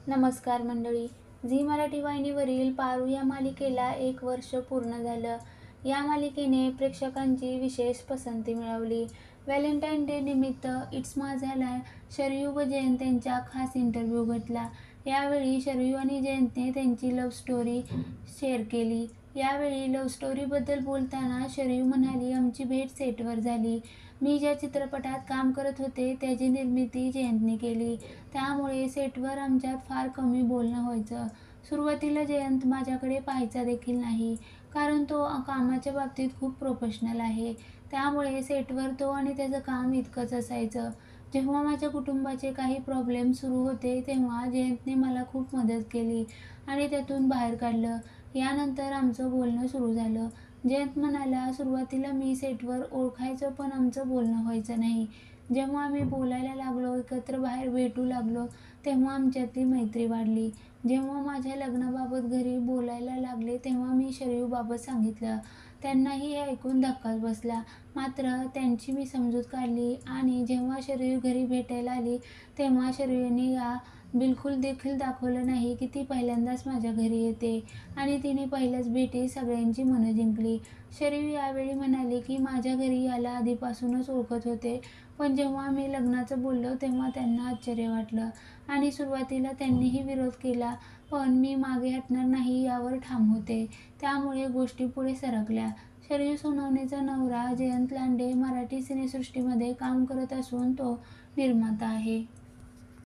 नमस्कार मंडळी. झी मराठी वाहिनीवरील पारू या मालिकेला 1 वर्ष पूर्ण झालं. या मालिकेने प्रेक्षकांची विशेष पसंती मिळवली. व्हॅलेंटाईन डे निमित्त इट्स माझ्याला शरयू व जयंत यांचा खास इंटरव्ह्यू घेतला. यावेळी शरयू आणि जयंतने त्यांची लव्ह स्टोरी शेअर केली. यावेळी लव्ह स्टोरीबद्दल बोलताना शरयू म्हणाली, आमची भेट सेटवर झाली. मी ज्या चित्रपटात काम करत होते त्याची निर्मिती जयंतने केली. त्यामुळे सेटवर आमच्यात फार कमी बोलणं व्हायचं. सुरुवातीला जयंत माझ्याकडे पाहायचा देखील नाही, कारण तो कामाच्या बाबतीत खूप प्रोफेशनल आहे. त्यामुळे सेटवर तो आणि त्याचं काम इतकंच असायचं. जेव्हा माझ्या कुटुंबाचे काही प्रॉब्लेम सुरू होते तेव्हा जयंतने मला खूप मदत केली आणि त्यातून बाहेर काढलं. यानंतर आमचं बोलणं सुरू झालं. जयंत म्हणाला, सुरुवातीला मी सेटवर ओळखायचो पण आमचं बोलणं व्हायचं नाही. जेव्हा आम्ही बोलायला लागलो, एकत्र बाहेर भेटू लागलो तेव्हा आमच्यातली मैत्री वाढली. जेव्हा माझ्या लग्नाबाबत घरी बोलायला लागले तेव्हा मी शरयूबाबत सांगितलं. त्यांनाही हे ऐकून धक्काच बसला. मात्र त्यांची मी समजूत काढली आणि जेव्हा शरयू घरी भेटायला आली तेव्हा शरयूने या बिलकुल देखील दाखवलं नाही की ती पहिल्यांदाच माझ्या घरी येते आणि तिने पहिल्याच भेटीत सगळ्यांची मनं जिंकली. शरयू यावेळी म्हणाली की माझ्या घरी याला आधीपासूनच ओळखत होते, पण जेव्हा मी लग्नाचं बोललो तेव्हा त्यांना आश्चर्य वाटलं आणि सुरुवातीला त्यांनीही विरोध केला, पण मी मागे हटणार नाही यावर ठाम होते. त्यामुळे गोष्टी पुढे सरकल्या. शरयू सोनवणेचा नवरा जयंत लांडे मराठी सिनेसृष्टीमध्ये काम करत असून तो निर्माता आहे.